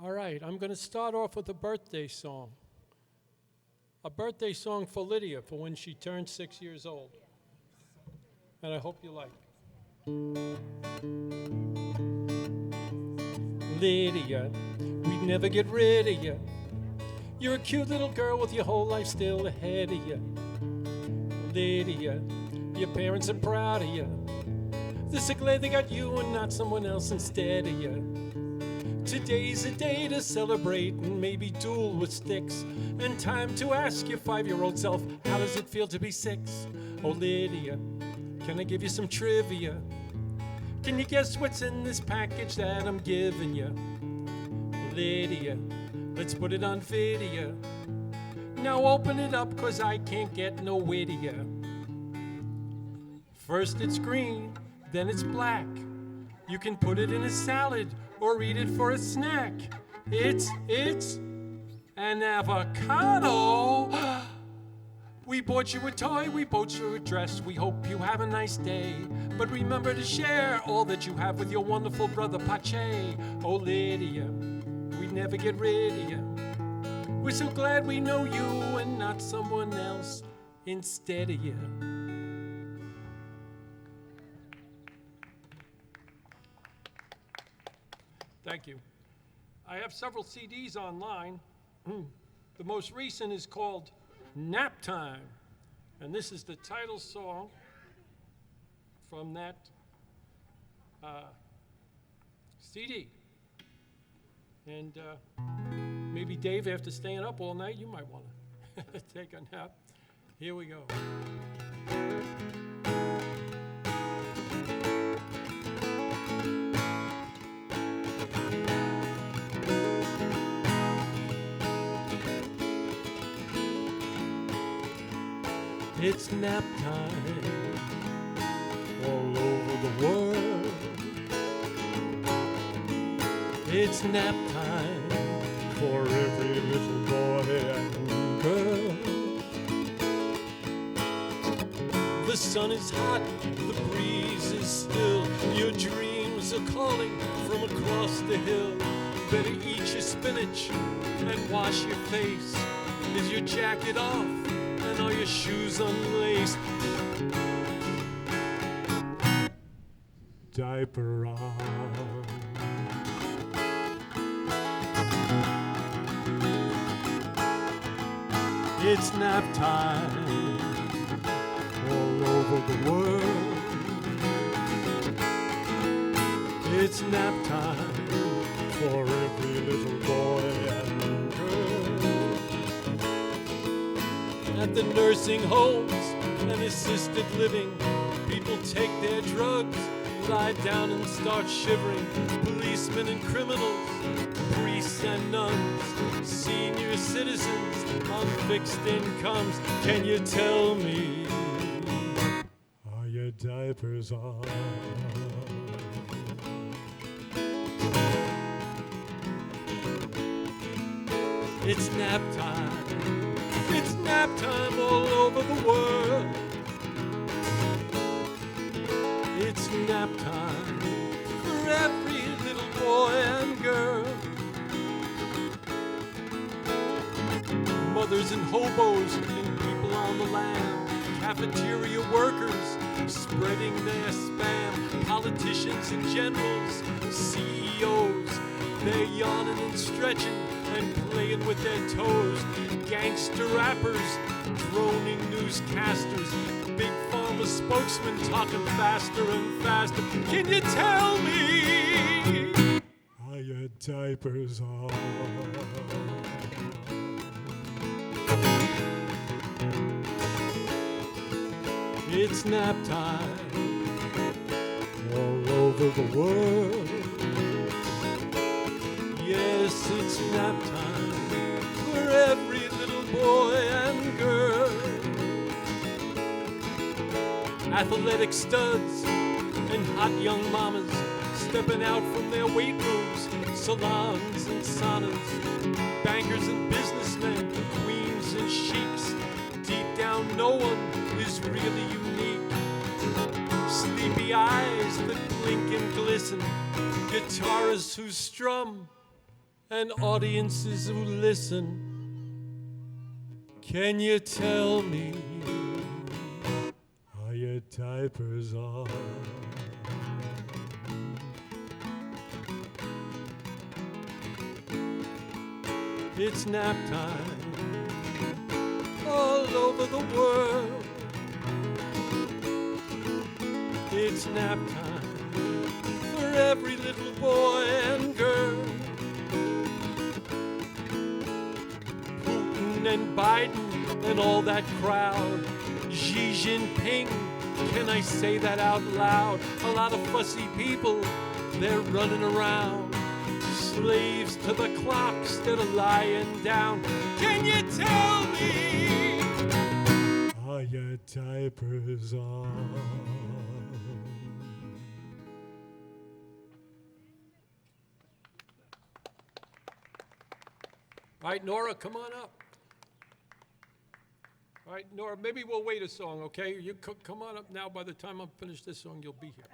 All right, I'm going to start off with a birthday song. A birthday song for Lydia for when she turned 6 years old. And I hope you like it. Lydia, we'd never get rid of you. You're a cute little girl with your whole life still ahead of you. Lydia, your parents are proud of you. They're so glad they got you and not someone else instead of you. Today's a day to celebrate and maybe duel with sticks. And time to ask your 5-year-old self, how does it feel to be 6? Oh, Lydia, can I give you some trivia? Can you guess what's in this package that I'm giving you? Lydia, let's put it on video. Now open it up, 'cause I can't get no wittier. First it's green, then it's black. You can put it in a salad or eat it for a snack. It's an avocado. We bought you a toy, we bought you a dress. We hope you have a nice day. But remember to share all that you have with your wonderful brother Pache. Oh, Lydia, we'd never get rid of you. We're so glad we know you and not someone else instead of you. Thank you. I have several CDs online. The most recent is called Nap Time. And this is the title song from that CD. And maybe Dave, after staying up all night, you might want to take a nap. Here we go. It's nap time all over the world. It's nap time for every little boy and girl. The sun is hot, the breeze is still. Your dreams are calling from across the hill. Better eat your spinach and wash your face. Is your jacket off? And all your shoes unlaced? Diaper on. It's nap time all over the world. It's nap time for every little boy and girl. At the nursing homes and assisted living, people take their drugs, lie down and start shivering. Policemen and criminals, priests and nuns, senior citizens on fixed incomes. Can you tell me, are your diapers on? It's nap time. It's nap time all over the world. It's nap time for every little boy and girl. Mothers and hobos and people on the lam, cafeteria workers spreading their spam, politicians and generals, CEOs, they're yawning and stretching and playing with their toes. Gangster rappers, droning newscasters, big pharma spokesmen talking faster and faster. Can you tell me, are your diapers on? It's nap time all over the world. Yes, it's nap time for every little boy and girl. Athletic studs and hot young mamas stepping out from their weight rooms, salons and saunas. Bankers and businessmen, queens and sheiks. Deep down, no one is really unique. Sleepy eyes that blink and glisten, guitarists who strum and audiences who listen, can you tell me how your diapers are? It's nap time all over the world. It's nap time for every little boy and girl. Putin and Biden and all that crowd. Xi Jinping, can I say that out loud? A lot of fussy people, they're running around. Slaves to the clock instead of lying down. Can you tell me how your diapers are? All right, Nora, come on up. All right, Nora, maybe we'll wait a song, okay? You come on up now. By the time I'm finished this song, you'll be here.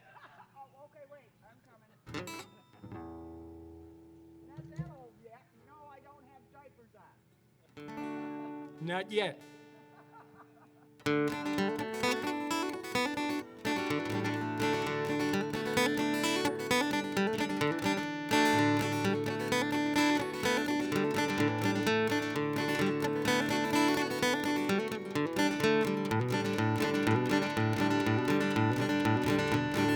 Oh, okay, wait, I'm coming. Not that old yet. No, I don't have diapers on. Not yet.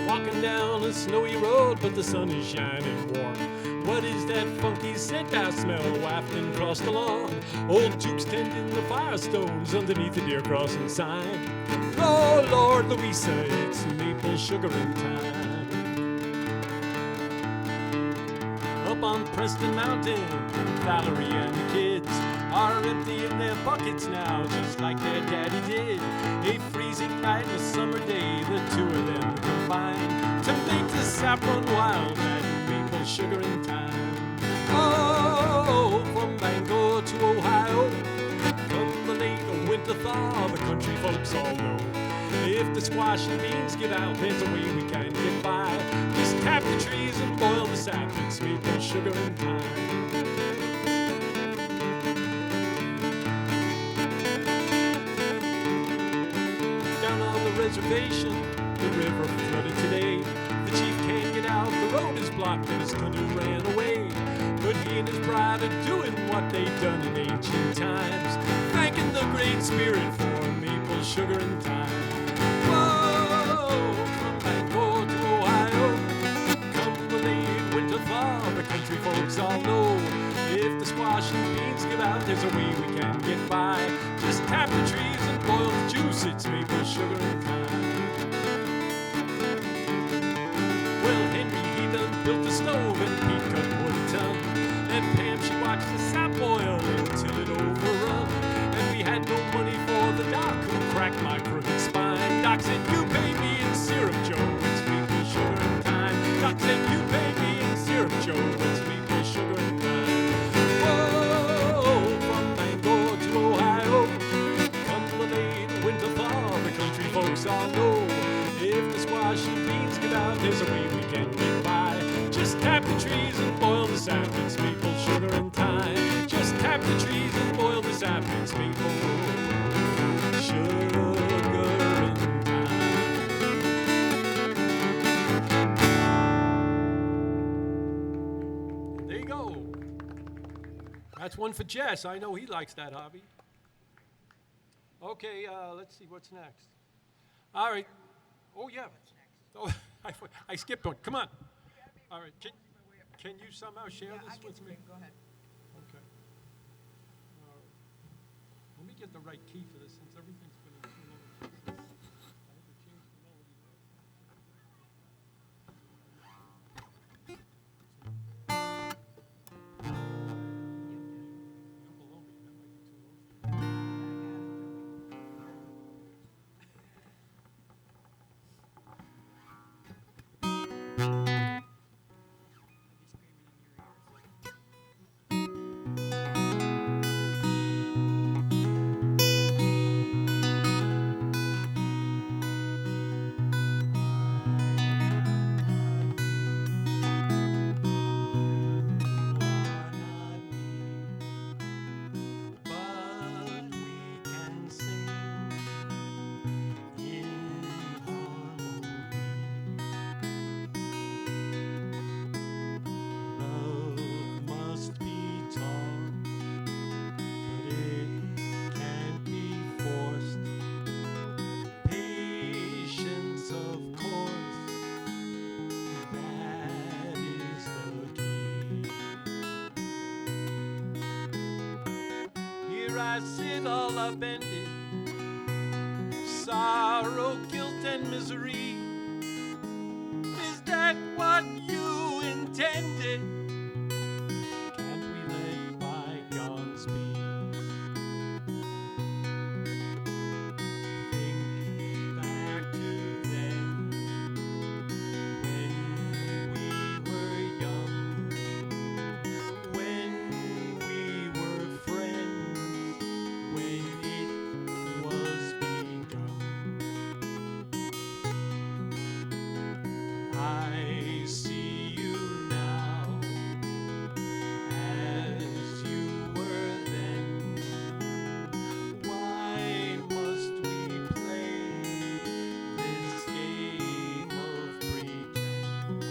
Walking down a snowy road, but the sun is shining warm. What is that funky scent I smell wafting across the lawn? Old Duke's tending the firestones underneath the deer crossing sign. Oh, Lord, Louisa, it's maple sugaring time. Up on Preston Mountain, Valerie and the kids are emptying their buckets now, just like their daddy did. A freezing night, a summer day, the two of them combine to make the sap run wild at maple sugaring time. Oh, from Bangor to Ohio, come the late winter thaw, the country folks all know. If the squash and beans give out, there's a way we can get by. Just tap the trees and boil the sap, it's maple sugaring time. Reservation, the river flooded today. The chief can't get out, the road is blocked and his canoe ran away. But he and his bride are doing what they done in ancient times, thanking the Great Spirit for maple sugar and time. Whoa, from Bangor to Ohio, come the late winter thaw, the country folks all know. If the squash and beans give out, there's a way we can get by. Just tap the trees and boil the juice, it's maple sugar and time. Well, Henry, he done built a stove and he cut wood a ton. And Pam, she watched the sap boil until it overrun. And we had no money for the doc who cracked my crooked spine. Doc said, you pay me in syrup, Joe, it's maple sugar and time. Doc said, you pay me in syrup, Joe, it's maple sugar and time. Folks all know, if the squash and beans give out, there's a way we can get by. Just tap the trees and boil the sap, it's maple sugar and time. Just tap the trees and boil the sap, it's maple sugar and time. There you go. That's one for Jess. I know he likes that hobby. Okay, let's see what's next. All right. Oh, yeah. Oh, I skipped one. Come on. All right. Can you somehow share this with me? Go ahead. Okay. All right. Let me get the right key for this since everything's been in two other places. I have to change the melody. You're below me. That might be too low. where I sit all upended. Sorrow, guilt, and misery. Is that what you intended? Can't we let bygones be? Think back to then, when we were young, when we were friends, when it was begun. I see you now as you were then. Why must we play this game of pretend?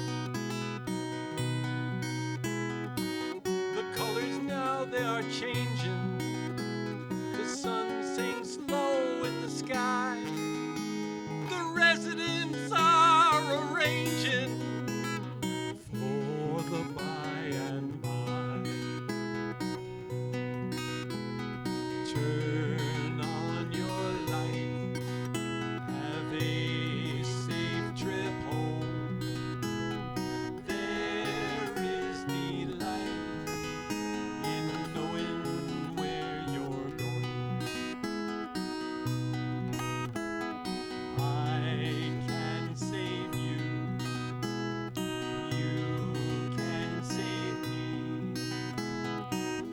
The colors now, they are changing. The sun sinks low in the sky. The residents are arranging for the by and by. Turn on your light. Have a safe trip home. There is delight in knowing where you're going. I can save you. You can save me.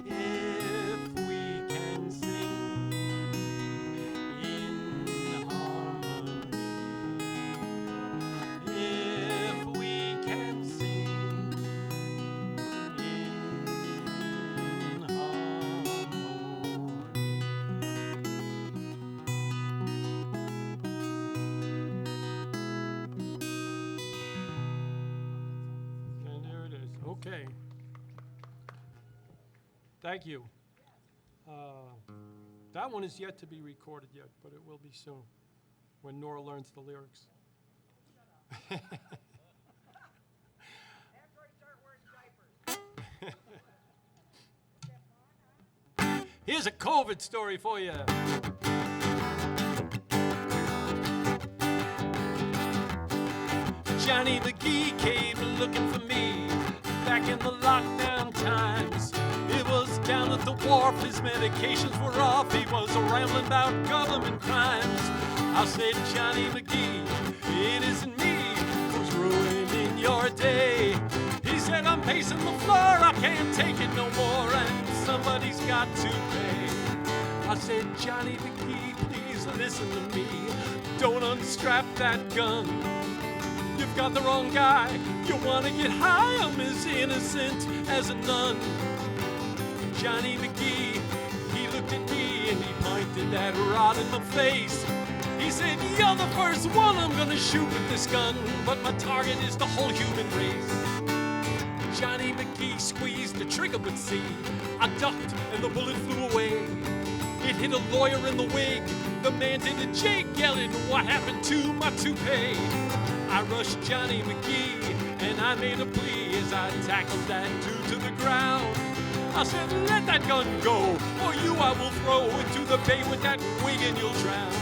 If we can sing in harmony. If we can sing in harmony. And there it is. Okay. Thank you. That one is yet to be recorded yet, but it will be soon when Nora learns the lyrics. After I start wearing diapers. Here's a COVID story for you. Johnny McGee came looking for me back in the lockdown times. It was down at the wharf, his medications were off. He was rambling about government crimes. I said, Johnny McGee, it isn't me who's ruining your day. He said, I'm pacing the floor, I can't take it no more, and somebody's got to pay. I said, Johnny McGee, please listen to me. Don't unstrap that gun. You've got the wrong guy. You want to get high? I'm as innocent as a nun. Johnny McGee, he looked at me and he pointed that rod in my face. He said, you're the first one I'm gonna shoot with this gun, but my target is the whole human race. Johnny McGee squeezed the trigger, but see, I ducked and the bullet flew away. It hit a lawyer in the wig. The man did a jig, yelling, what happened to my toupee? I rushed Johnny McGee and I made a plea as I tackled that dude to the ground. I said, let that gun go, or you I will throw into the bay with that wig and you'll drown.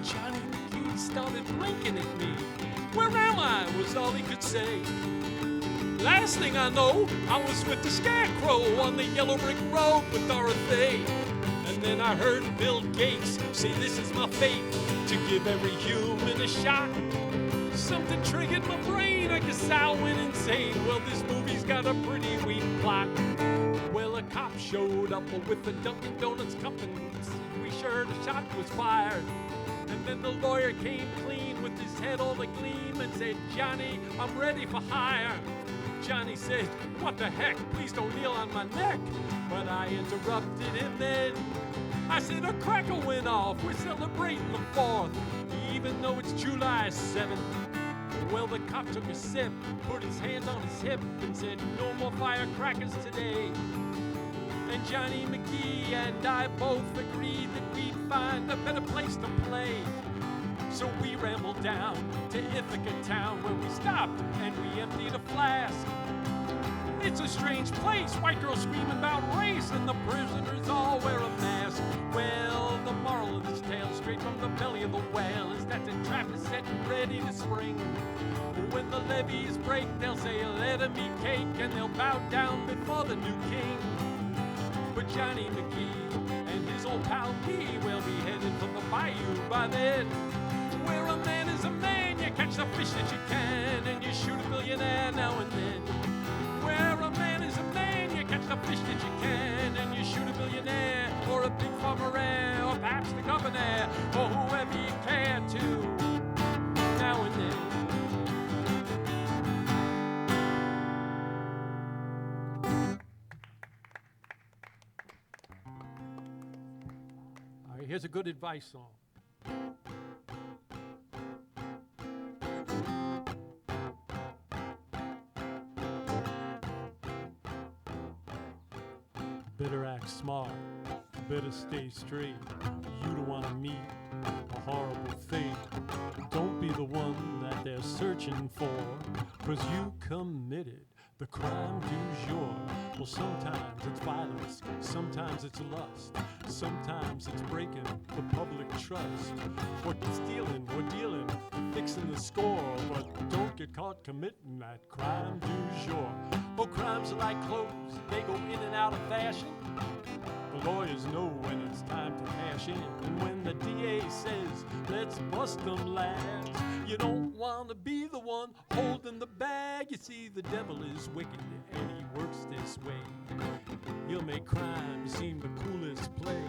Johnny McGee started blinking at me. Where am I, was all he could say. Last thing I know, I was with the Scarecrow on the yellow brick road with Dorothy. And then I heard Bill Gates say this is my fate, to give every human a shot. Something triggered my brain, I guess I went insane. Well, this movie's got a pretty weak plot. Well, a cop showed up with a Dunkin' Donuts cup and we sure the shot was fired. And then the lawyer came clean with his head all agleam and said, Johnny, I'm ready for hire. Johnny said, what the heck, please don't kneel on my neck. But I interrupted him then. I said, a cracker went off, we're celebrating the 4th, even though it's July 7th. Well, the cop took a sip, put his hand on his hip, and said, no more firecrackers today. And Johnny McGee and I both agreed that we'd find a better place to play. So we rambled down to Ithaca town where we stopped and we emptied a flask. It's a strange place. White girls screaming about race, and the prisoners all wear a mask. Well, the moral of this tale, straight from the belly of a whale, is that the trap is set and ready to spring. When the levees break, they'll say, let 'em eat cake, and they'll bow down before the new king. But Johnny McGee and his old pal P will be headed from the bayou by then. Where a man is a man, you catch the fish that you can, and you shoot a billionaire now and then. Where a man is a man, you catch the fish that you can, and you shoot a billionaire, or a big farmer, or perhaps the governor, or whoever you care to, now and then. All right, here's a good advice song. Better act smart, better stay straight. You don't want to meet a horrible fate. Don't be the one that they're searching for, 'cause you committed the crime du jour. Well, sometimes it's violence, sometimes it's lust, sometimes it's breaking the public trust. Or stealing, or dealing, fixing the score, but don't get caught committing that crime du jour. Oh, crimes are like clothes, they go in and out of fashion. The lawyers know when it's time to cash in, and when the DA says, let's bust them lads, you don't want to be the one holding the bag. You see, the devil is wicked, and he works this way. He'll make crime seem the coolest play,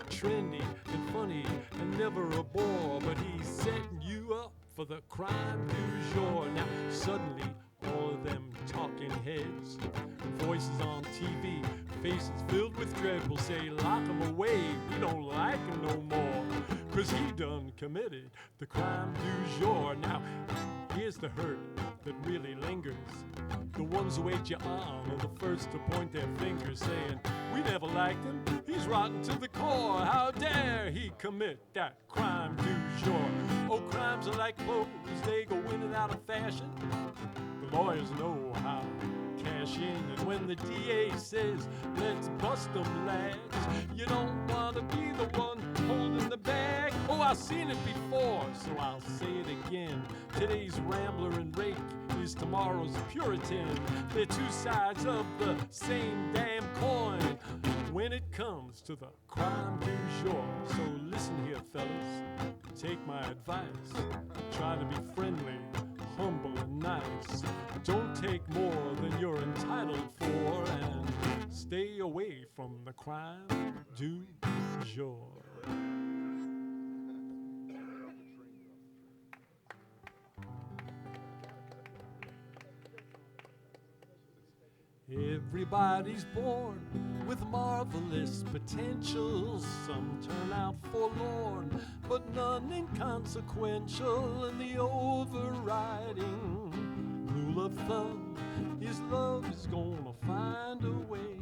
trendy and funny and never a bore, but he's setting you up for the crime du jour. Now, suddenly, all of them talking heads, voices on TV, faces filled with dread will say, lock him away, we don't like him no more, 'cause he done committed the crime du jour. Now, here's the hurt that really lingers. The ones who egged you on are the first to point their fingers, saying, we never liked him, he's rotten to the core, how dare he commit that crime du jour. Oh, crimes are like clothes, they go in and out of fashion. The lawyers know how to cash in, and when the DA says, let's bust them lads, you don't want to be the one holding the bag. Oh, I've seen it before, so I'll say it again. Today's rambler and rake is tomorrow's Puritan. They're two sides of the same damn coin when it comes to the crime du jour. So listen here, fellas, take my advice. Try to be friendly, humble and nice. Don't take more than you're entitled for, and stay away from the crime du jour. Everybody's born with marvelous potential. Some turn out forlorn, but none inconsequential. And the overriding rule of thumb is love is gonna find a way.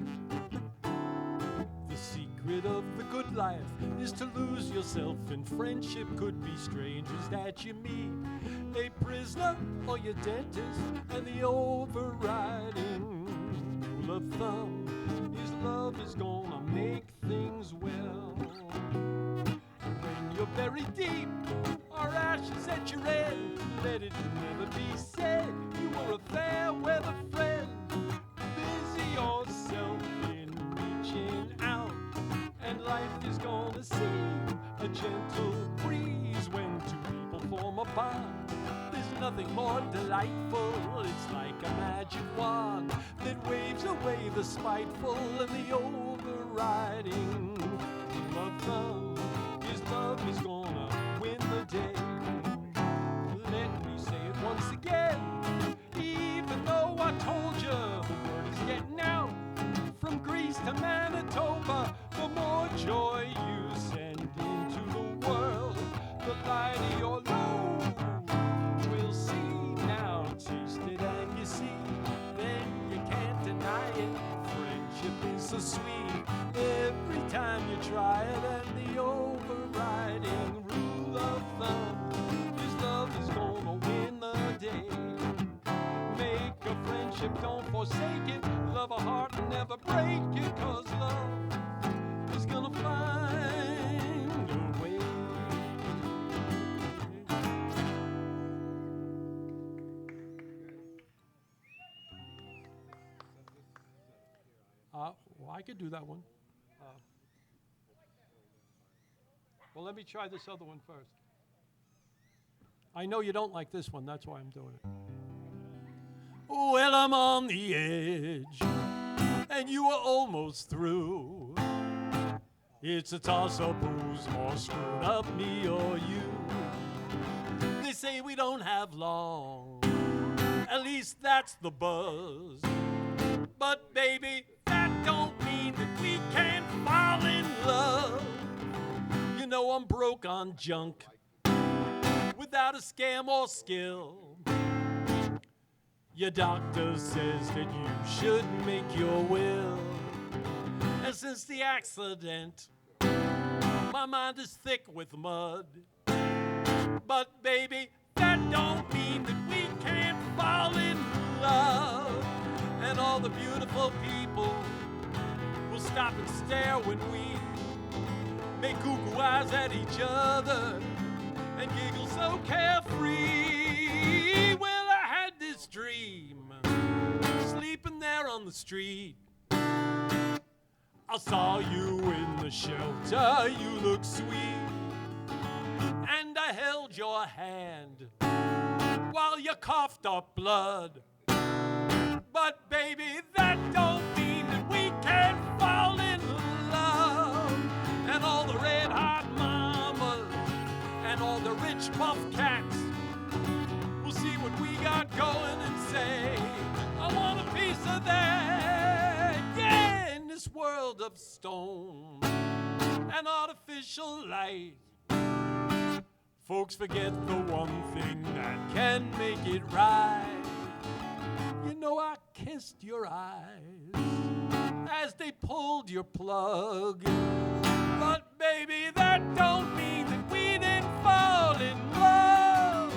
The secret of the good life is to lose yourself in friendship. Could be strangers that you meet, a prisoner or your dentist. And the overriding rule of thumb is love is gonna make things well. When you're very deep, or ashes at your end, let it never be said you were a fair weather friend. Busy yourself in reaching out, and life is gonna seem a gentle breeze when two people form a bond. There's nothing more delightful, it's like a magic wand that waves away the spiteful. And the overriding love is gonna win the day. Let me say it once again, even though I told you the word is getting out. From Greece to Manitoba, the more joy you send into the world, the lighter your load will see. Now taste it and you see, then you can't deny it. Friendship is so sweet every time you try it. And the overriding rule of thumb is love is gonna win the day. Make a friendship friendship, don't forsake it. Love a heart and never break it, 'cause love is gonna find a way. Well, I could do that one. Well, let me try this other one first. I know you don't like this one, that's why I'm doing it. Well, I'm on the edge, and you are almost through. It's a toss-up who's more screwed up, me or you. They say we don't have long, at least that's the buzz. But baby, that don't mean that we can't fall in love. You know I'm broke on junk, without a scam or skill. Your doctor says that you should make your will. And since the accident, my mind is thick with mud. But baby, that don't mean that we can't fall in love. And all the beautiful people will stop and stare when we make cuckoo eyes at each other and giggle so carefree. Well, I had this dream, sleeping there on the street. I saw you in the shelter, you look sweet, and I held your hand while you coughed up blood. But baby, that don't mean that we can't fall in love. And all the red-hot mamas and all the rich buff cats will see what we got going and say, I want a piece of that. Yeah, in this world of stone and artificial light, folks forget the one thing that can make it right. You know I kissed your eyes as they pulled your plug. But baby, that don't mean that we didn't fall in love.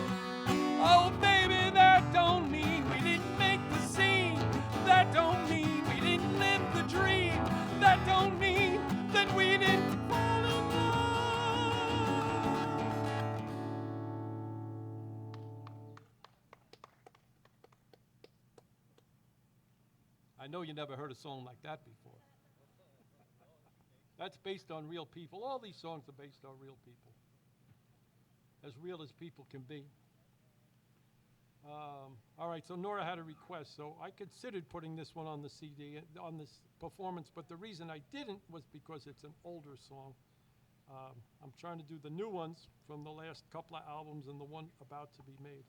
Oh baby, that don't mean we didn't make the scene. That don't mean we didn't live the dream. That don't mean that we didn't fall in love. I know you never heard a song like that before. That's based on real people. All these songs are based on real people. As real as people can be. All right, so Nora had a request, so I considered putting this one on the CD, on this performance, but the reason I didn't was because it's an older song. I'm trying to do the new ones from the last couple of albums and the one about to be made.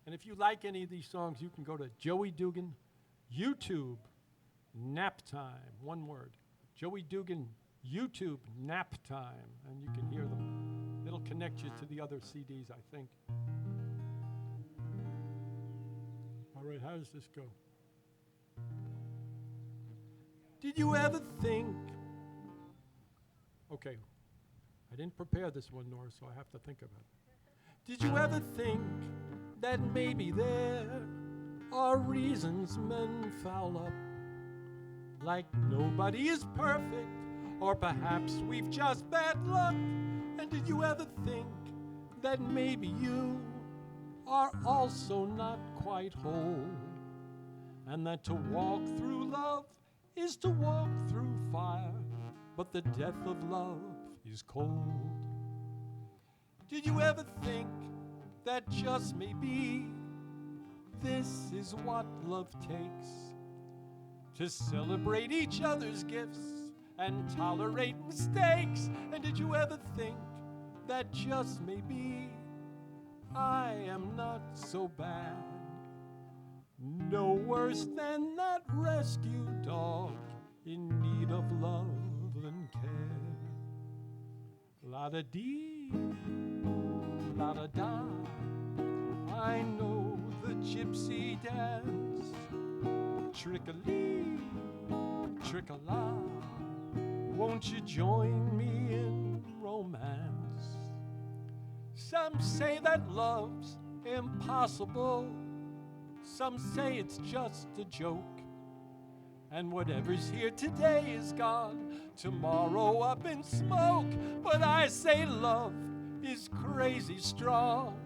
And if you like any of these songs, you can go to Joey Dugan, YouTube, Nap Time, one word. Joey Dugan, YouTube, Nap Time, and you can hear them. It'll connect you to the other CDs, I think. All right, how does this go? Did you ever think? Okay, I didn't prepare this one, Nora, so I have to think about it. Did you ever think that maybe there are reasons men foul up? Like nobody is perfect, or perhaps we've just bad luck. And did you ever think that maybe you are also not quite whole? And that to walk through love is to walk through fire, but the death of love is cold. Did you ever think that just maybe this is what love takes? To celebrate each other's gifts and tolerate mistakes? And did you ever think that just maybe I am not so bad? No worse than that rescue dog in need of love and care. La-da-dee, la-da-da, I know the gypsy dance. Trick-a-lee, trick-a-la, won't you join me in romance? Some say that love's impossible, Some say it's just a joke, and whatever's here today is gone tomorrow up in smoke. But I say love is crazy strong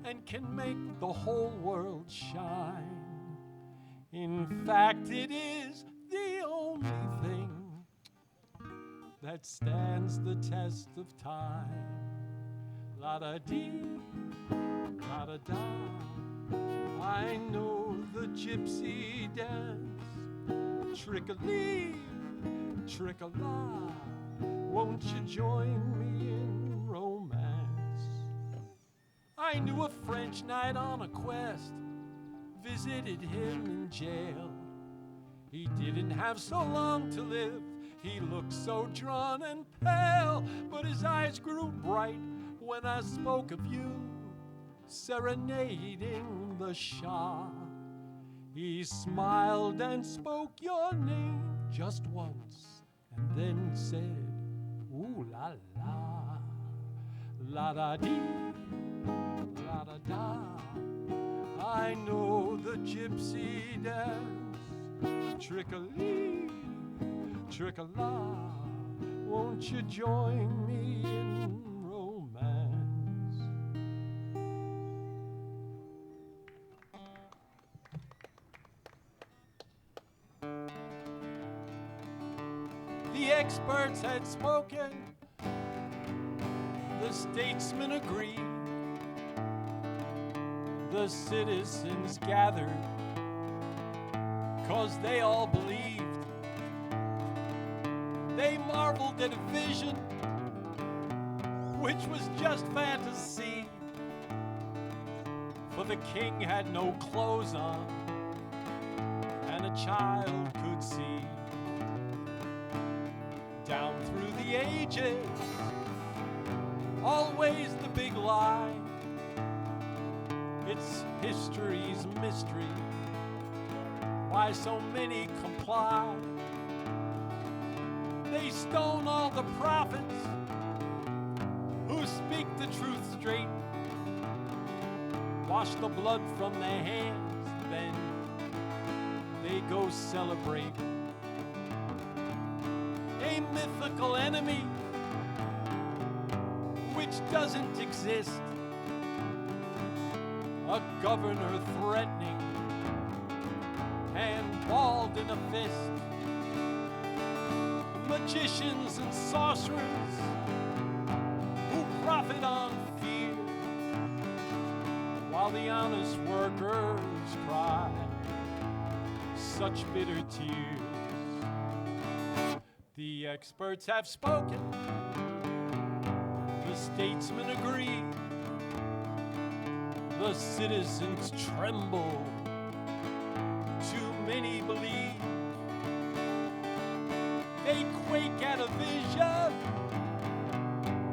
and can make the whole world shine. In fact, it is the only thing that stands the test of time. La-da-dee, la-da-da, I know the gypsy dance. Trick-a-lee, trick-a-la, won't you join me in romance? I knew a French knight on a quest, visited him in jail. He didn't have so long to live, he looked so drawn and pale, but his eyes grew bright when I spoke of you, serenading the Shah. He smiled and spoke your name just once, and then said, ooh la la, la-da-dee, la-da-da. I know the gypsy dance. Trick-a-lee, trick-a-la, won't you join me in romance? The experts had spoken, the statesmen agreed, the citizens gathered, 'cause they all believed. They marveled at a vision which was just fantasy, for the king had no clothes on and a child could see. Down through the ages, always the big lie, it's history's mystery, why so many comply. They stone all the prophets who speak the truth straight, wash the blood from their hands, then they go celebrate a mythical enemy which doesn't exist, a governor threatening and balled in a fist, magicians and sorcerers who profit on fear, while the honest workers cry such bitter tears. The experts have spoken, the statesmen agree, the citizens tremble, too many believe. They quake at a vision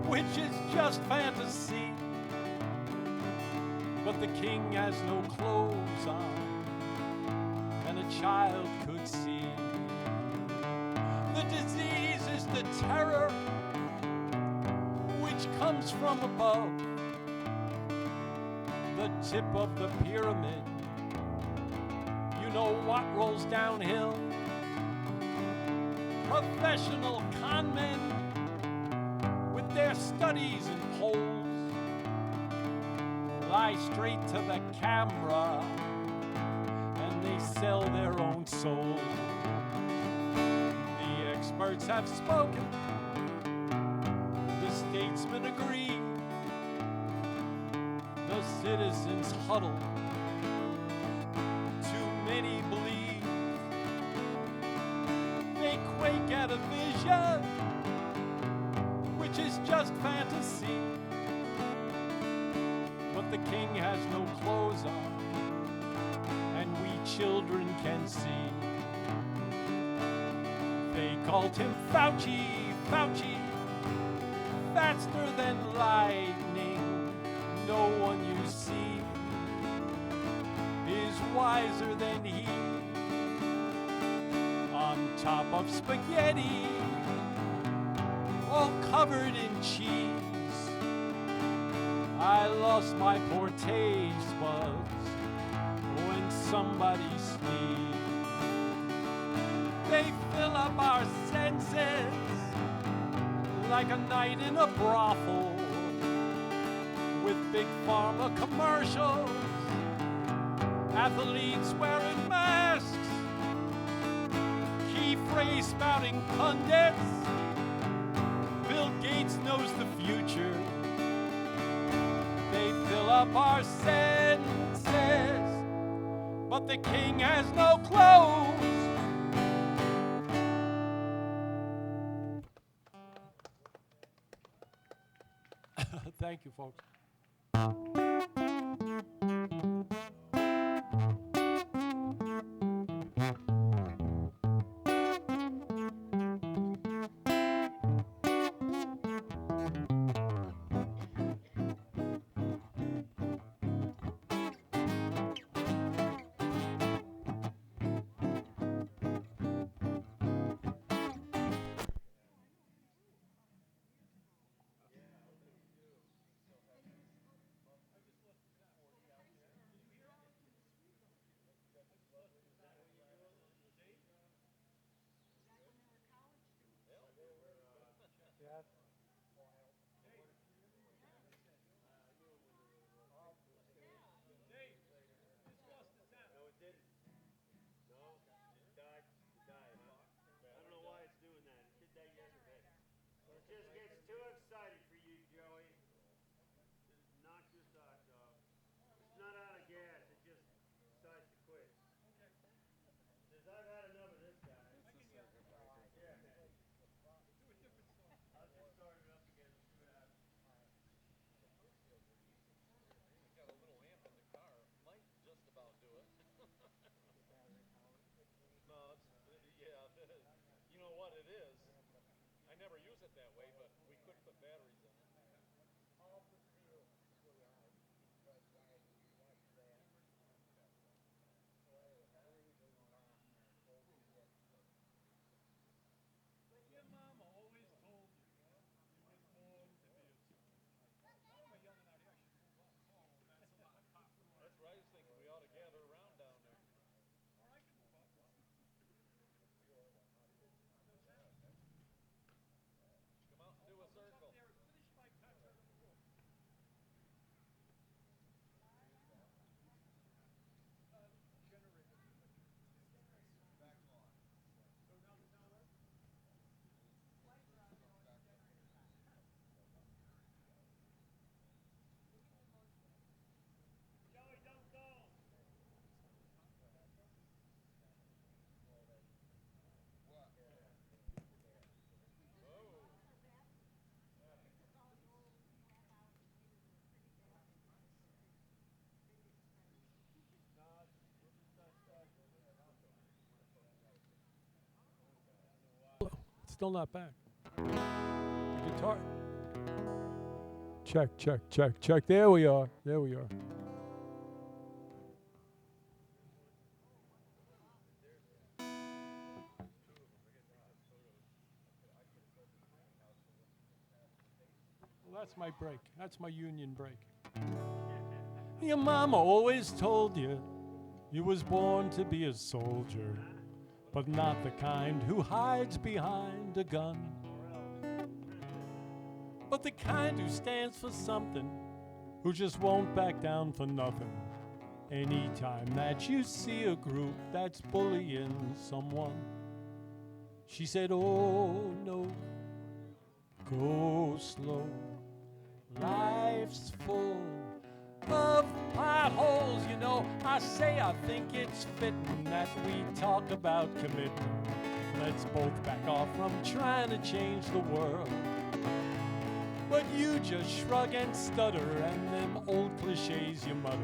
which is just fantasy, but the king has no clothes on and a child could see. The disease is the terror which comes from above, the tip of the pyramid. You know what rolls downhill? Professional con men with their studies and polls lie straight to the camera and they sell their own souls. The experts have spoken, the statesmen agree, the citizens huddle, too many believe. They quake at a vision which is just fantasy, but the king has no clothes on and we children can see. They called him Fauci, Fauci, faster than lightning. No one you see is wiser than he. On top of spaghetti, all covered in cheese, I lost my poor taste buds when somebody's sleeve. They fill up our senses like a night in a brothel with big pharma commercials, athletes wearing masks, key phrase spouting pundits. Bill Gates knows the future. They fill up our senses, but the king has no clothes. Thank you, folks. Just gets too excited for you, Joey. Just knock your socks off. It's not out of gas, it just decides to quit. Says, I've had enough of this guy. Yeah. I'll just start it up again and see what happens. Got a little amp in the car. Might just about do it. No, yeah, you know what it is. I never use it that way, but we could put batteries in it. Your mama always told you you was born to be a That's right. I was thinking we ought to gather around down there. Come out and do a circle. Joey, don't go. Still not back. The guitar. Check, check, check, check. There we are. There we are. Well, that's my break. That's my union break. Your mama always told you you was born to be a soldier, but not the kind who hides behind a gun, but the kind who stands for something, who just won't back down for nothing. Anytime that you see a group that's bullying someone, she said, oh no, go slow. Life's full of potholes, you know. I say I think it's fitting that we talk about commitment. Let's both back off from trying to change the world. But you just shrug and stutter, and them old cliches you mutter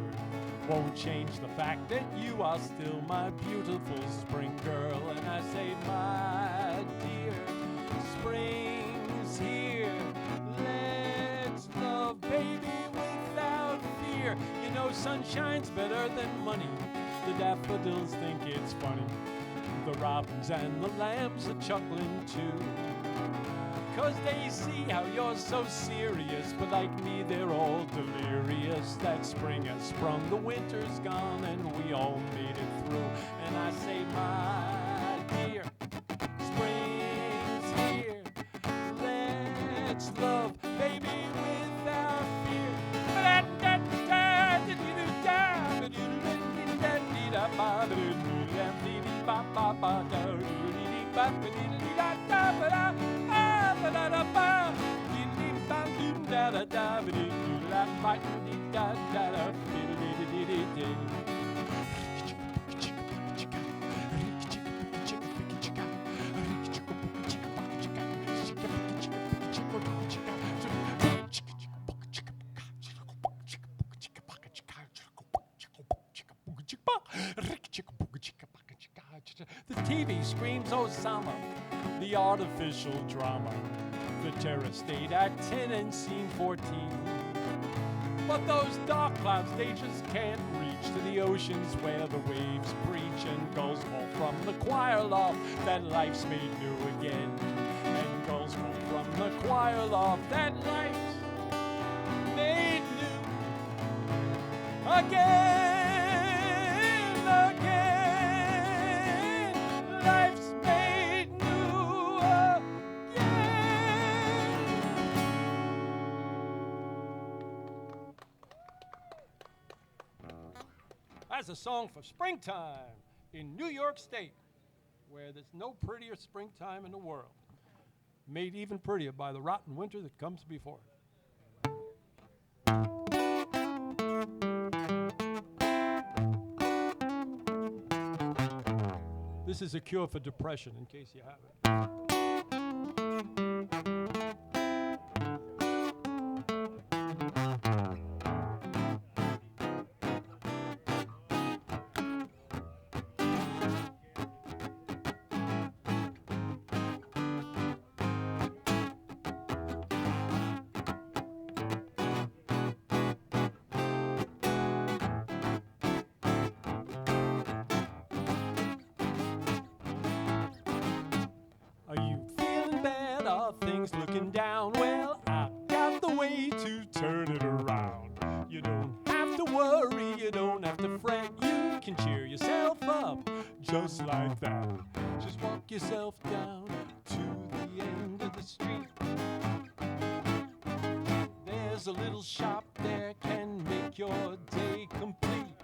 won't change the fact that you are still my beautiful spring girl. And I say, my dear, spring's here. Let's love, baby, without fear. You know, sunshine's better than money. The daffodils think it's funny. The robins and the lambs are chuckling too. 'cause they see how you're so serious. But like me, they're all delirious that spring has sprung, the winter's gone, and we all made it through. And I say, my dear, spring's here. Let's love, baby, without fear. The TV screams Osama, the artificial drama, the terror state Act 10 and Scene 14. But those dark clouds, they just can't reach to the oceans where the waves preach and gulls call from the choir loft that life's made new again. And gulls call from the choir loft that life's made new again. Life's made new again. That's a song for springtime in New York State, where there's no prettier springtime in the world, made even prettier by the rotten winter that comes before it. This is a cure for depression, in case you haven't. Are you feeling bad? Are things looking down? Well, I got the way to turn it around. You don't have to worry, you don't have to fret. You can cheer yourself up just like that. Just walk yourself down to the end of the street. There's a little shop there can make your day complete.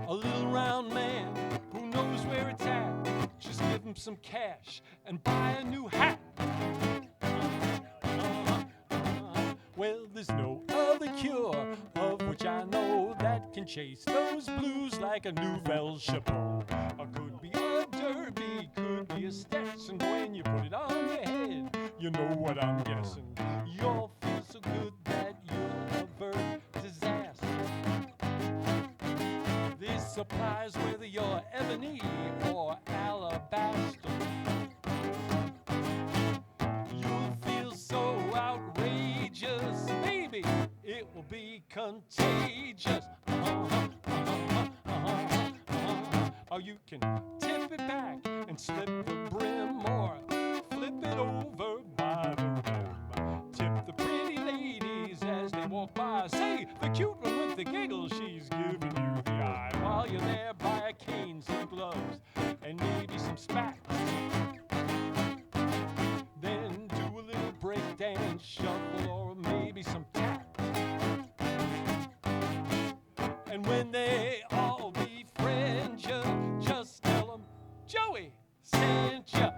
A little round man who knows where it's at. Just give him some cash and buy a new hat. Well, there's no other cure of which I know that can chase those blues like a Nouvelle Chapeau. Or could be a derby, could be a Stetson. When you put it on your head, you know what I'm guessing. You'll feel so good that you'll avert disaster. This applies whether you're ebony or alabaster. You'll feel so outrageous, baby, it will be contagious. Or you can tip it back and slip the brim, or flip it over by the rim. Tip the pretty ladies as they walk by. Say, the cute one with the giggle, she's giving you the eye. While you're there, buy a cane, some gloves, and maybe some spats. Then do a little breakdance shuffle, or maybe some tap. And when they all befriend you, just tell them, Joey sent you.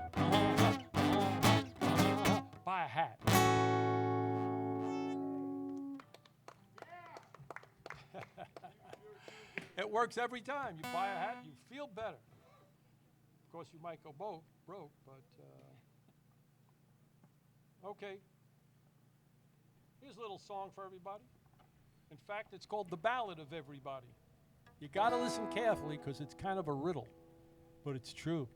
Buy a hat. It works every time. You buy a hat, you feel better. Of course, you might go broke, but okay. Here's a little song for everybody. In fact, it's called The Ballad of Everybody. You gotta listen carefully because it's kind of a riddle, but it's true.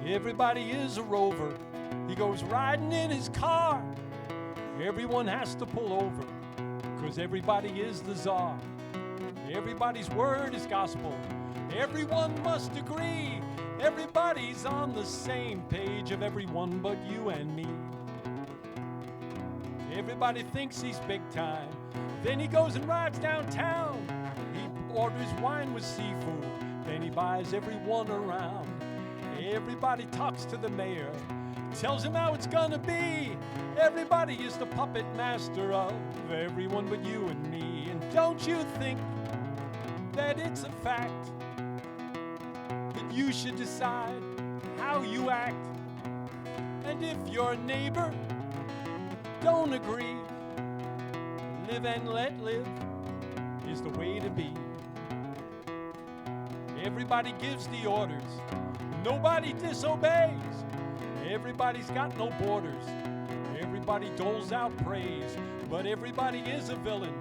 Everybody is a rover. He goes riding in his car. Everyone has to pull over because everybody is the czar. Everybody's word is gospel. Everyone must agree. Everybody's on the same page of everyone but you and me. Everybody thinks he's big time. Then he goes and rides downtown. He orders wine with seafood. Then he buys everyone around. Everybody talks to the mayor, tells him how it's gonna be. Everybody is the puppet master of everyone but you and me. And don't you think that it's a fact that you should decide how you act? And if your neighbor don't agree, live and let live is the way to be. Everybody gives the orders, nobody disobeys. Everybody's got no borders, everybody doles out praise. But everybody is a villain,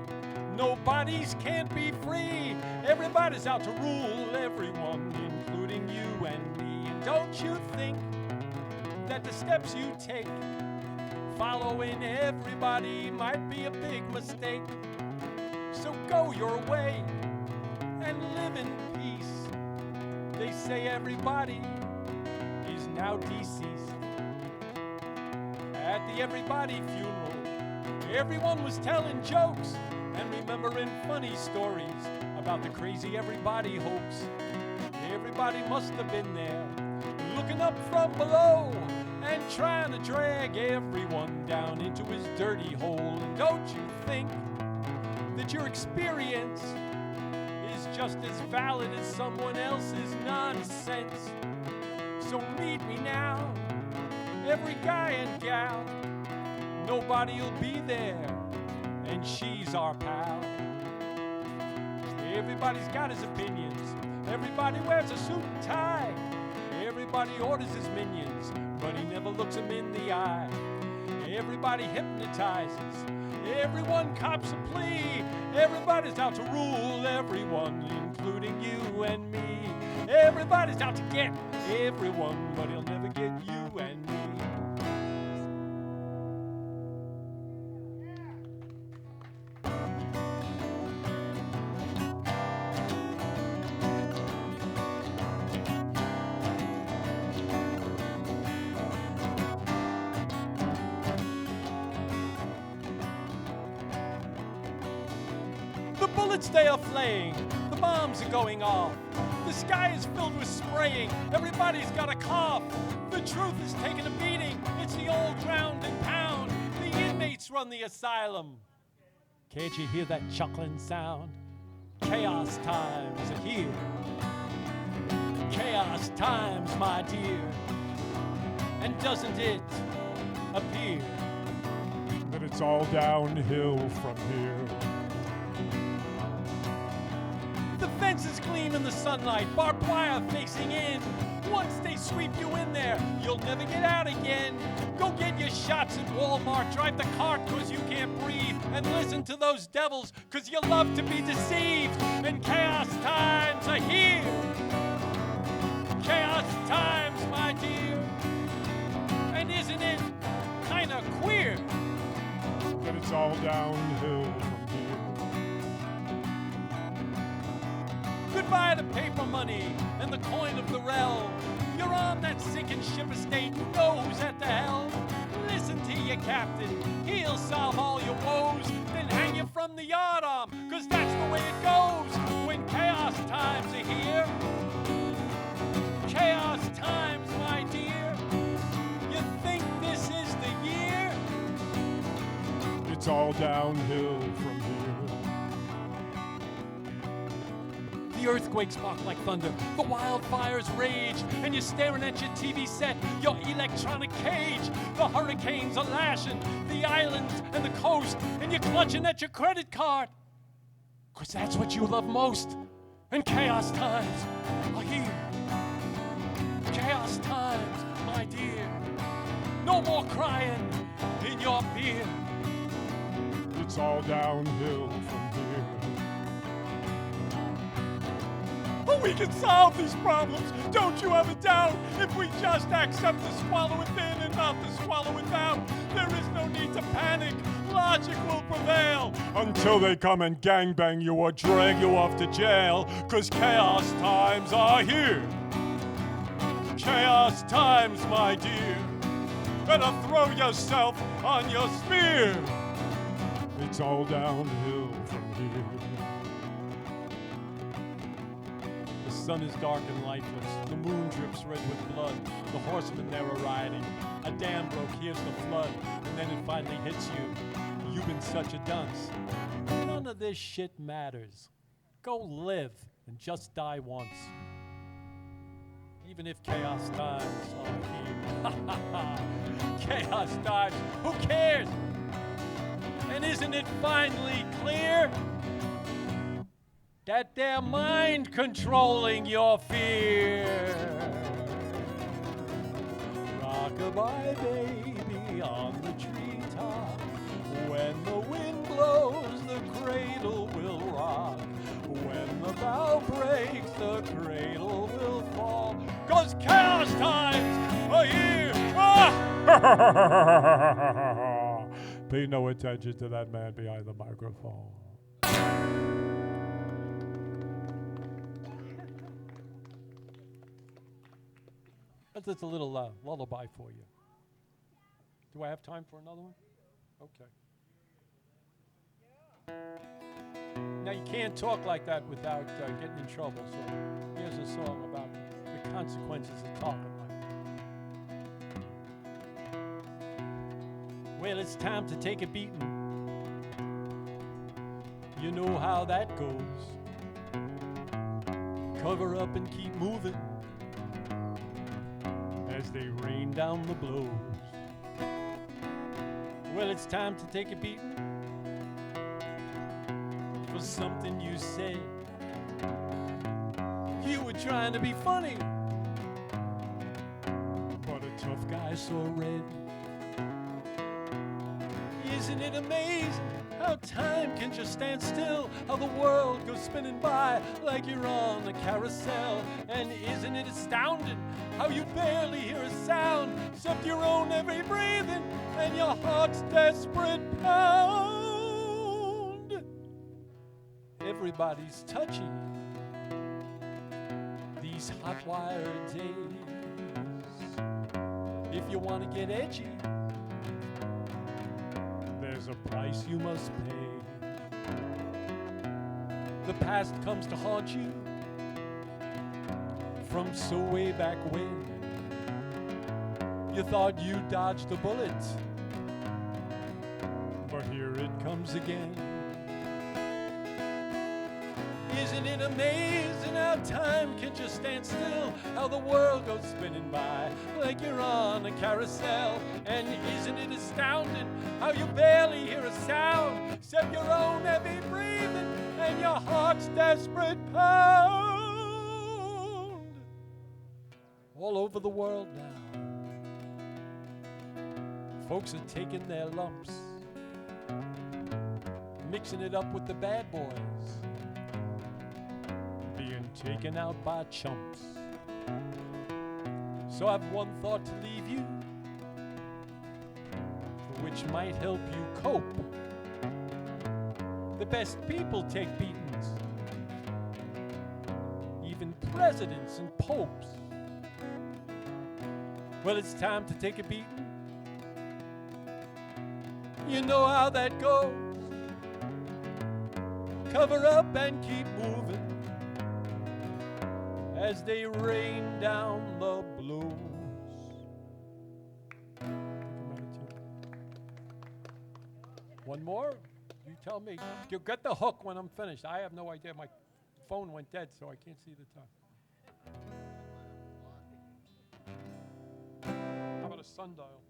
nobody's can't be free. Everybody's out to rule everyone, including you and me. And don't you think that the steps you take following everybody might be a big mistake? So go your way and live in peace. They say everybody is now deceased. At the everybody funeral, everyone was telling jokes and remembering funny stories about the crazy everybody hoax. Everybody must have been there, looking up from below and trying to drag everyone down into his dirty hole. And don't you think that your experience is just as valid as someone else's nonsense? So meet me now, every guy and gal. Nobody'll be there, and she's our pal. Everybody's got his opinions, everybody wears a suit and tie. Everybody orders his minions, but he never looks them in the eye. Everybody hypnotizes, everyone cops a plea. Everybody's out to rule everyone, including you and me. Everybody's out to get everyone, but he'll never get you and me. The bullets they are flaying, the bombs are going off. The sky is filled with spraying, everybody's got a cough. The truth is taking a beating, it's the old ground and pound. The inmates run the asylum. Can't you hear that chuckling sound? Chaos times are here. Chaos times, my dear. And doesn't it appear that it's all downhill from here? The fences gleam in the sunlight, barbed wire facing in. Once they sweep you in there, you'll never get out again. Go get your shots at Walmart, drive the cart 'cause you can't breathe, and listen to those devils 'cause you love to be deceived. And chaos times are here. Chaos times, my dear. And isn't it kinda queer that it's all downhill from here? Goodbye to paper money and the coin of the realm. You're on that sinking ship of state, you know who's at the helm. Listen to your captain, he'll solve all your woes, then hang you from the yardarm, 'cause that's the way it goes when chaos times are here. Chaos times, my dear. You think this is the year? It's all downhill from here. The earthquakes bark like thunder, the wildfires rage, and you're staring at your TV set, your electronic cage. The hurricanes are lashing the islands and the coast, and you're clutching at your credit card, 'cause that's what you love most. And chaos times are here. Chaos times, my dear. No more crying in your beer. It's all downhill from here. But we can solve these problems, don't you have a doubt, if we just accept the swallow within and not the swallow without. There is no need to panic, logic will prevail. until they come and gangbang you or drag you off to jail, 'cause chaos times are here. Chaos times, my dear. Better throw yourself on your spear. It's all downhill from here. The sun is dark and lifeless. The moon drips red with blood. The horsemen there are riding. A dam broke, here's the flood. And then it finally hits you. You've been such a dunce. None of this shit matters. Go live and just die once. Even if chaos times are here. Chaos times, who cares? And isn't it finally clear that they're mind controlling your fear? Rock-a-bye baby on the treetop. When the wind blows, the cradle will rock. When the bough breaks, the cradle will fall. 'Cause chaos times are here. Pay no attention to that man behind the microphone. That's just a little lullaby for you. Do I have time for another one? Okay. Now, you can't talk like that without getting in trouble, so here's a song about the consequences of talking like that. Well, it's time to take a beating. You know how that goes. Cover up and keep moving as they rain down the blows. Well, it's time to take a beating for something you said. You were trying to be funny, but a tough guy saw red. Isn't it amazing how time can just stand still? How the world goes spinning by like you're on a carousel. And isn't it astounding how you barely hear a sound except your own every breathing and your heart's desperate pound? Everybody's touching these hot-wired days. If you want to get edgy, there's a price you must pay. The past comes to haunt you from so way back when. You thought you dodged a bullet, but here it comes again. Isn't it amazing how time can just stand still? How the world goes spinning by like you're on a carousel. And isn't it astounding how you barely hear a sound except your own heavy breathing and your heart's desperate pound? All over the world now, folks are taking their lumps, mixing it up with the bad boys, being taken out by chumps. So I've one thought to leave you, which might help you cope. The best people take beatings, even presidents and popes. Well, it's time to take a beating. You know how that goes. Cover up and keep moving as they rain down the blows. One more? You tell me. You get the hook when I'm finished. I have no idea. My phone went dead, so I can't see the time. How about a sundial?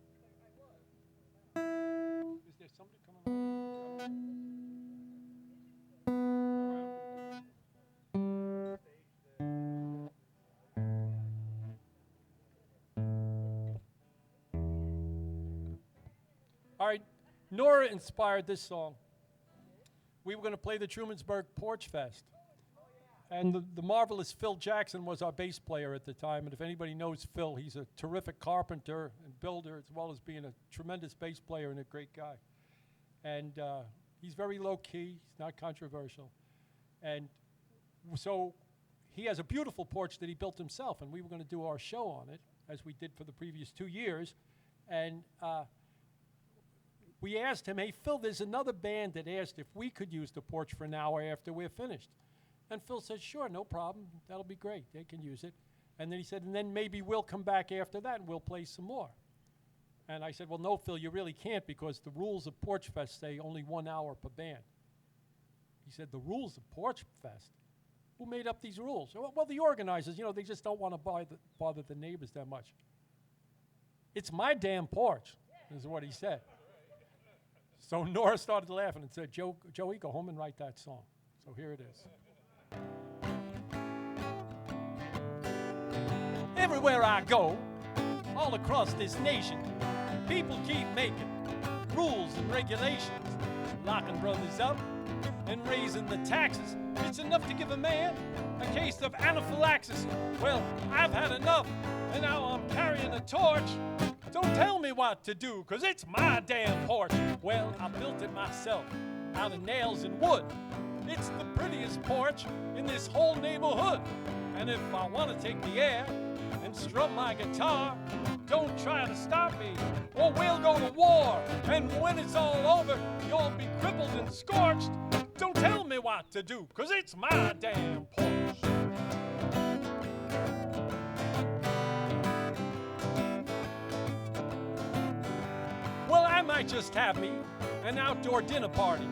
Is there somebody coming along? All right, Nora inspired this song. We were going to play the Trumansburg Porch Fest. And the marvelous Phil Jackson was our bass player at the time. And if anybody knows Phil, he's a terrific carpenter and builder, as well as being a tremendous bass player and a great guy. And He's very low key. He's not controversial. And so he has a beautiful porch that he built himself, and we were going to do our show on it, as we did for the previous 2 years. And we asked him, hey, Phil, there's another band that asked if we could use the porch for an hour after we're finished. And Phil said, sure, no problem. That'll be great. They can use it. And then he said, and then maybe we'll come back after that and we'll play some more. And I said, well, no, Phil, you really can't, because the rules of Porch Fest say only 1 hour per band. He said, the rules of Porch Fest? Who made up these rules? Well, the organizers, they just don't want to bother the neighbors that much. It's my damn porch, is what he said. So Nora started laughing and said, Joey, go home and write that song. So here it is. Everywhere I go, all across this nation, people keep making rules and regulations, locking brothers up and raising the taxes. It's enough to give a man a case of anaphylaxis. Well, I've had enough, and now I'm carrying a torch. Don't tell me what to do, 'cause it's my damn porch. Well, I built it myself out of nails and wood. It's the prettiest porch in this whole neighborhood. And if I want to take the air and strum my guitar, don't try to stop me, or we'll go to war. And when it's all over, you'll be crippled and scorched. Don't tell me what to do, 'cause it's my damn porch. Well, I might just have me an outdoor dinner party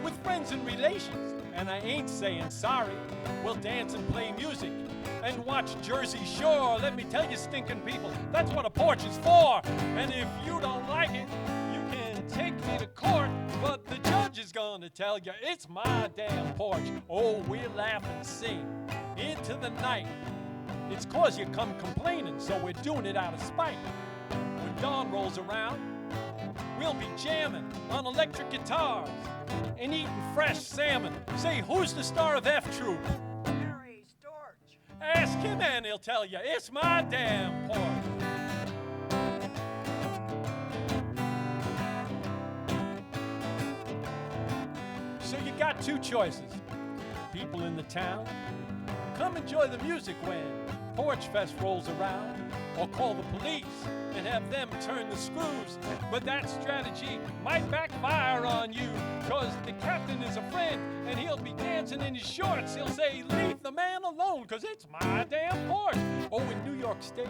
with friends and relations, and I ain't saying sorry. We'll dance and play music and watch Jersey Shore. Let me tell you, stinking people, that's what a porch is for. And if you don't like it, you can take me to court, but the judge is gonna tell you it's my damn porch. Oh, we'll laugh and sing into the night. It's 'cause you come complaining, so we're doing it out of spite. When dawn rolls around, we'll be jamming on electric guitars and eating fresh salmon. Say, who's the star of F Troop? Harry Storch. Ask him and he'll tell you it's my damn porch. So you got two choices. People in the town, come enjoy the music when Porch Fest rolls around, or call the police and have them turn the screws. But that strategy might backfire on you, 'cause the captain is a friend and he'll be dancing in his shorts. He'll say, leave the man alone, 'cause it's my damn porch. Oh, in New York State,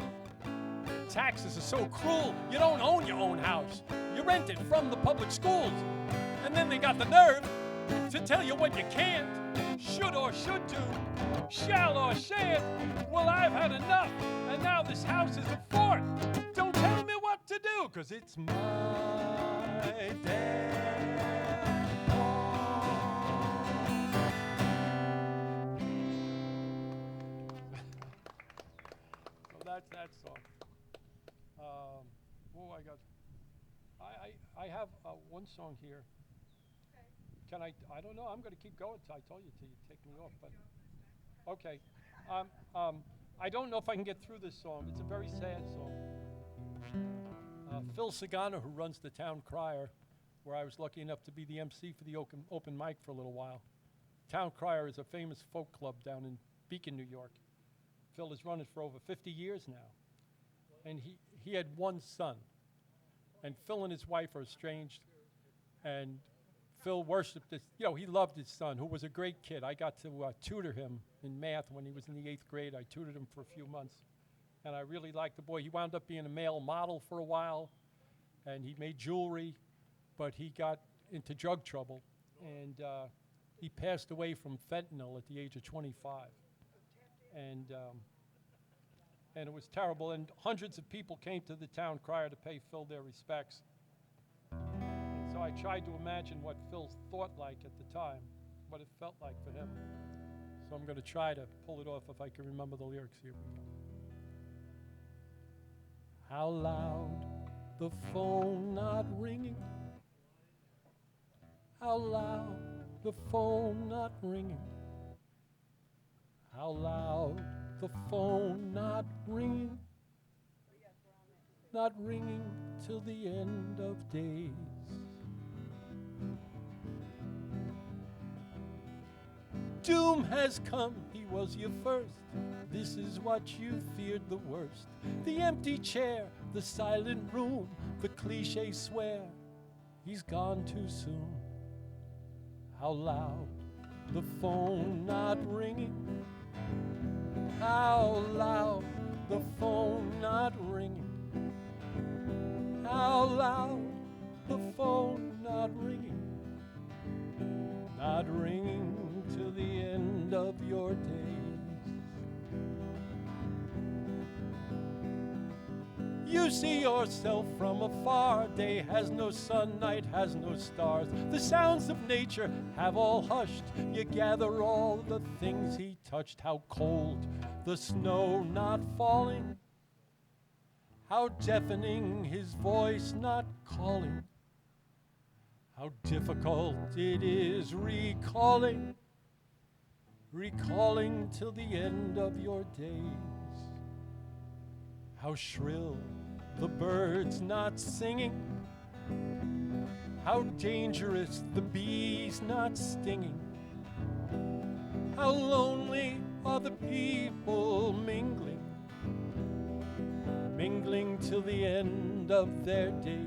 taxes are so cruel, you don't own your own house. You rent it from the public schools. And then they got the nerve to tell you what you can't, should or should do, shall or shan't. Well, I've had enough, and now this house is a fort. Don't tell me what to do, 'cause it's my damn So that's that song. I have one song here. Can I don't know. I'm going to keep going. I told you to take me off, but okay. I don't know if I can get through this song. It's a very sad song. Phil Sagana, who runs the Town Crier, where I was lucky enough to be the MC for the open mic for a little while. Town Crier is a famous folk club down in Beacon, New York. Phil has run it for over 50 years now. And he had one son. And Phil and his wife are estranged. And Phil worshiped this, he loved his son, who was a great kid. I got to tutor him in math when he was in the 8th grade. I tutored him for a few months. And I really liked the boy. He wound up being a male model for a while. And he made jewelry. But he got into drug trouble. And he passed away from fentanyl at the age of 25. And it was terrible. And hundreds of people came to the Town Crier to pay Phil their respects. And so I tried to imagine what Phil thought like at the time, what it felt like for him. So I'm going to try to pull it off if I can remember the lyrics. Here we go. How loud the phone not ringing? How loud the phone not ringing? How loud the phone not ringing? Not ringing till the end of days. Doom has come, he was your first. This is what you feared the worst. The empty chair, the silent room, the cliche swear. He's gone too soon. How loud the phone not ringing. How loud the phone not ringing. How loud the phone not ringing. Not ringing till the end of your days. You see yourself from afar. Day has no sun, night has no stars. The sounds of nature have all hushed. You gather all the things he touched. How cold the snow not falling. How deafening his voice not calling. How difficult it is recalling till the end of your days. How shrill the birds not singing. How dangerous the bees not stinging. How lonely are the people mingling till the end of their days.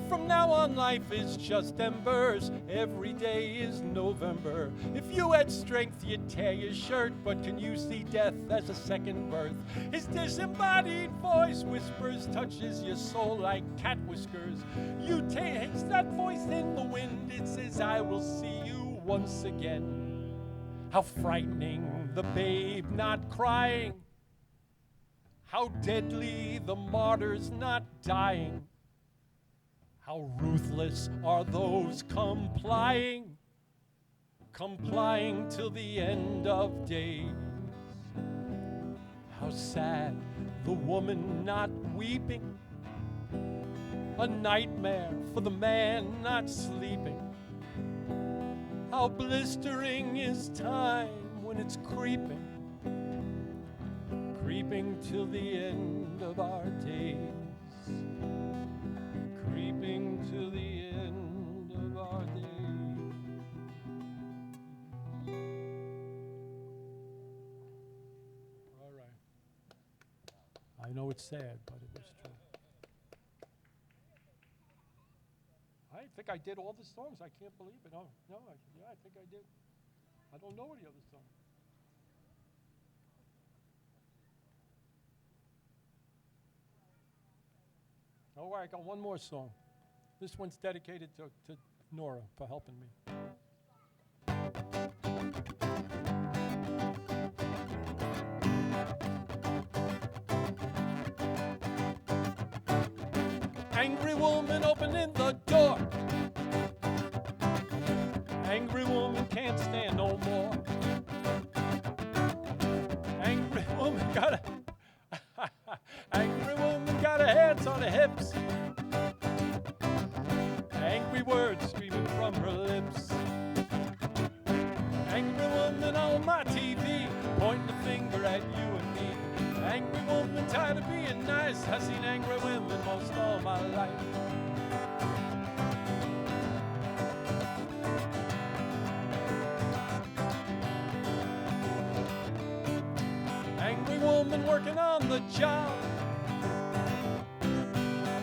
From now on, life is just embers. Every day is November. If you had strength, you'd tear your shirt. But can you see death as a second birth? His disembodied voice whispers, touches your soul like cat whiskers. You taste that voice in the wind. It says, I will see you once again. How frightening the babe not crying. How deadly the martyrs not dying. How ruthless are those complying till the end of days. How sad the woman not weeping, a nightmare for the man not sleeping. How blistering is time when it's creeping till the end of our days. Creeping to the end of our days. All right. I know it's sad, but it was true. I think I did all the songs. I can't believe it. Oh, no, I think I did. I don't know any other song. Oh, I got one more song. This one's dedicated to Nora for helping me. Angry woman opening the door. Angry woman can't stand no more. Angry woman got a angry woman got her hands on her hips. Angry words streaming from her lips. Angry woman on my TV, pointing a finger at you and me. Angry woman tired of being nice. I've seen angry women most all my life. Angry woman working on the job.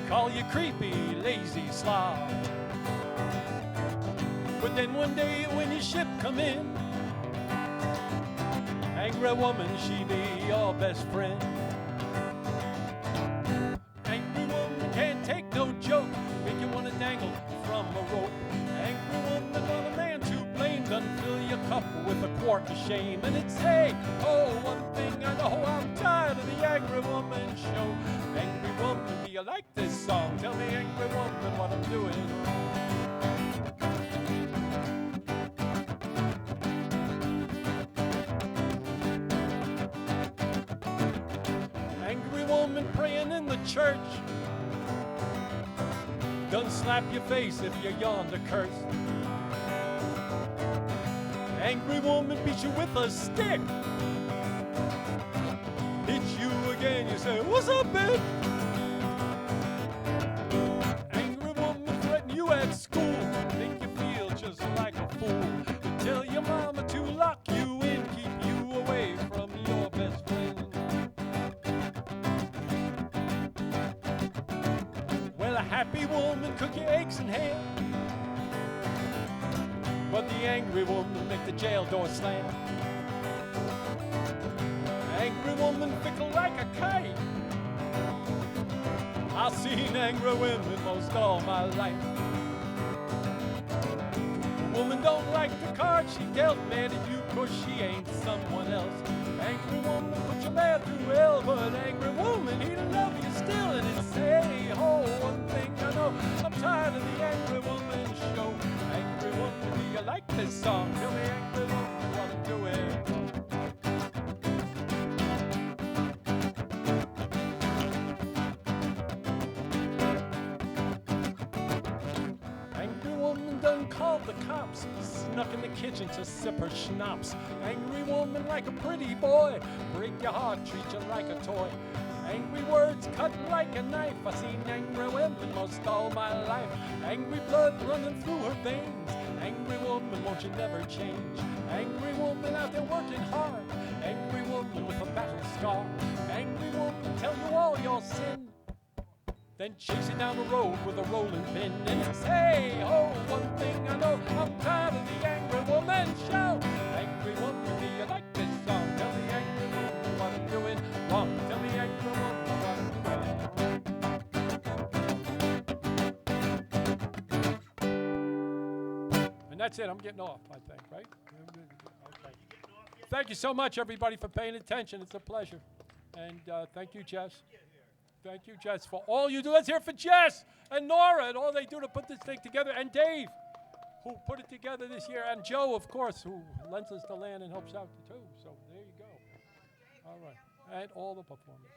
Call you creepy, lazy slob. But then one day when your ship come in, angry woman, she be your best friend. Angry woman can't take no joke, make you wanna dangle from a rope. Angry woman want a man to blame, done fill your cup with a quart of shame. And it's hey, oh, one thing I know, I'm tired of the angry woman show. Angry woman, do you like this song? Tell me, angry woman, what I'm doing wrong. Angry woman praying in the church, done slap your face if you yawned a curse. Angry woman beat you with a stick, hit you again, you say, what's up, bitch? Angry woman threaten you at school, make you sticks in hand. But the angry woman make the jail door slam. Angry woman fickle like a kite. I've seen angry women most all my life. Woman don't like the card she dealt, mad at you 'cause she ain't someone else. Angry woman put your man through hell, but angry woman, he'd love you still. And he'd say, oh, one thing I know, I'm tired of the angry woman show. Angry woman, do you like this song? Tell me, angry woman, what I'm doing. Angry woman done called the cops, snuck in the kitchen to sip her schnapps. Angry woman like a pretty boy, break your heart, treat you like a toy. Angry words cut like a knife, I seen angry women most all my life. Angry blood running through her veins, angry woman, won't you never change? Angry woman out there working hard, angry woman with a battle scar. Angry woman tell you all your sin, then chase it down the road with a rolling pin. And it's, hey, oh, one thing I know, I'm tired of the angry woman show. Angry woman, do you like this song? Tell the angry woman what I'm doing wrong. Tell the angry woman what I'm doing. And that's it, I'm getting off, I think, right? Okay. Thank you so much, everybody, for paying attention. It's a pleasure. And thank you, Jess. Thank you, Jess, for all you do. Let's hear for Jess and Nora and all they do to put this thing together. And Dave, who put it together this year. And Joe, of course, who lends us the land and helps out too. So there you go. All right. And all the performers.